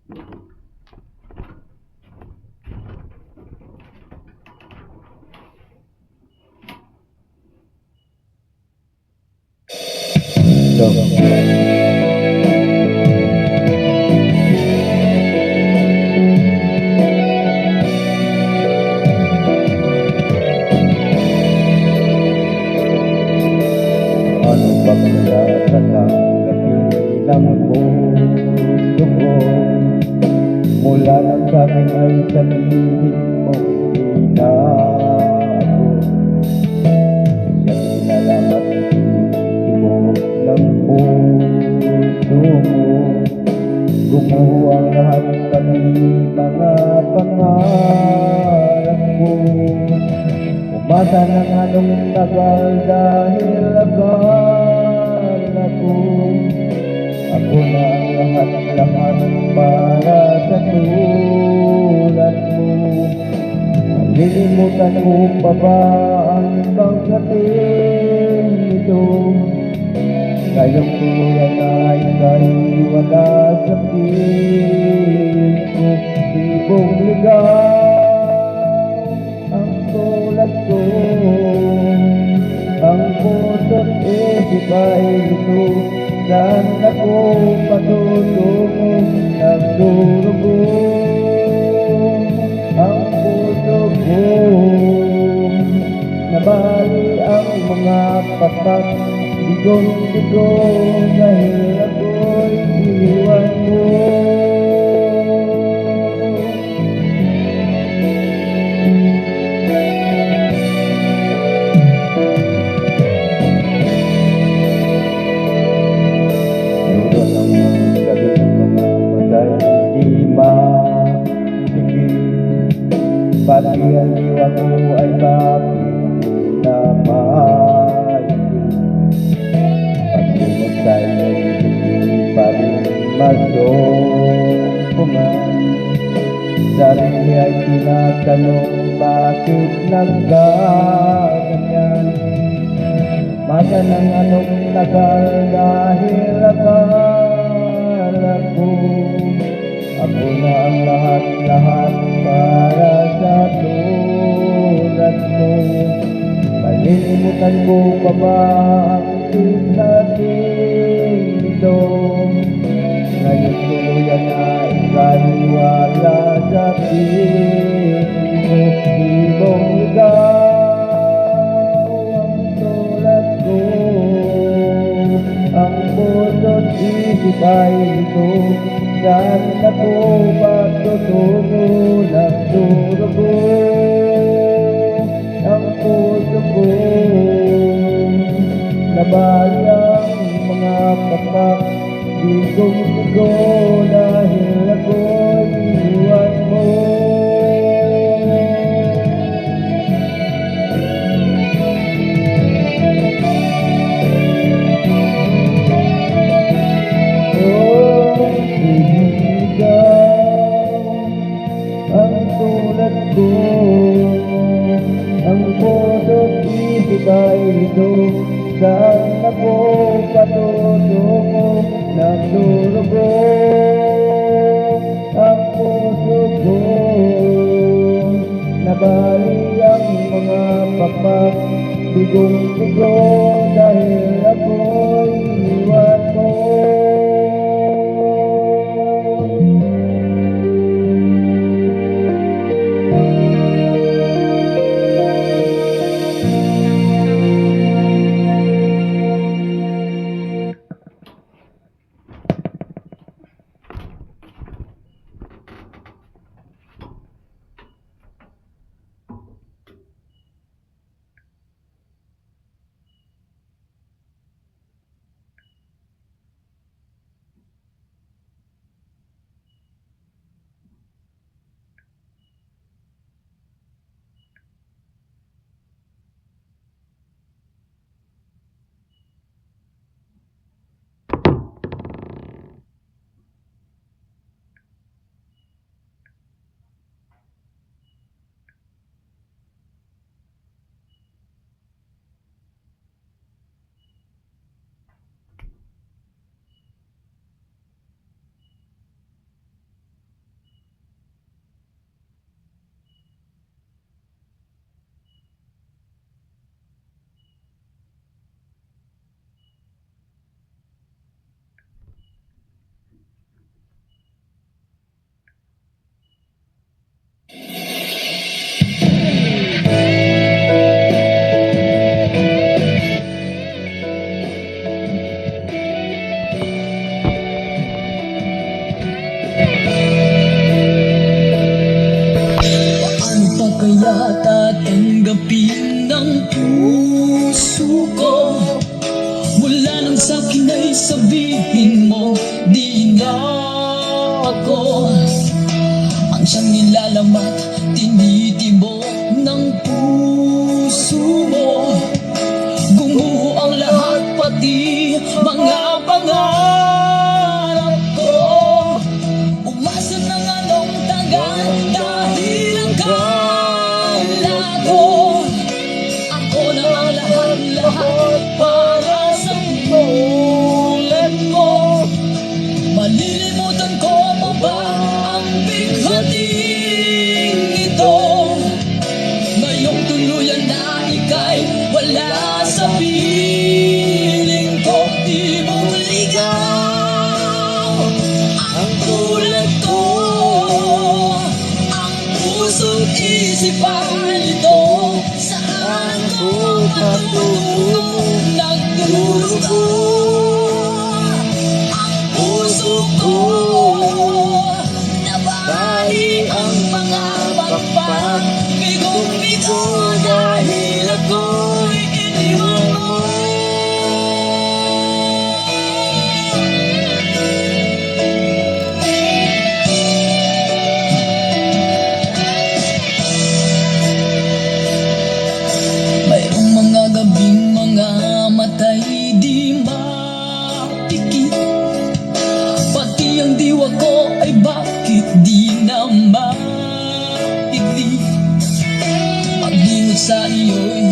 Ano bang nararamdamin ng puso ko mula nang sa akin ay sabihin mo inabot? Siya'y nalamat tibok ng puso mo, gumuho ang lahat pati mga pangarap ko. Umasa ng anong tagal dahil akala ko ako na ang lahat para sa tulad mo. Nalilimutan mo pa ba ang ibang ating ito? Ngayong tuluyan ay dahil wala sa piling ko. Ibong ligaw ang tulad ko, ang puso't isip ay ito. Saan ako patutungo? Nagdurugo ang puso ko, nabali ang mga patak. Digong-digong dahil ako'y iniwan mo. Pati ang diwa ko ay bakit pinamaigin? Pagsimot sa'yo'y hindi pa rin masumpungan. Sarili ay tinatanong bakit nagkaganyan. Masa ng anong tagal dahil akala ko ako na ang lahat-lahat para sa tulad mo. Malilimutan ko pa ba ang natin ito? Ngayon tuluyan na ika'y wala sa piling mo. Ibong ligaw ang tulad ko, ang puso't isip ay ito. Saan ako patutungo? Nagdurugo ang puso ko, nabali ang mga patak. Digong-digo dahil ako'y iniwan mo. Ang puso't isip ay ito. Saan ako patutungo? Nagdurugo kaya tatanggapin ng puso ko? Mula nang sa'kin ay sabihin mo, di na ako ang siyang nilalamat, tinitibok ng puso mo. Gumuho ang lahat, pati mga pangarap ko. Umasa ng anong tagal dahil ang kala ko ako na ang lahat-lahat para sa tulad mo. Malilimutan ko mo ba ang bighating ito? Ngayong tuluyan na ika'y wala sa piling ko. Di mo ligaw ang tulad ko, ang puso't isipan ito. Saan ko patutong nagdurugo ang puso ko? Nabali ang mga pagpag, bigong-bigo dahil ako'y iniwan mo. Mayroong mga gabing mga matay di mapikit, pati ang diwa ko ay bakit di na maigli. Pag-ingot sa iyo'y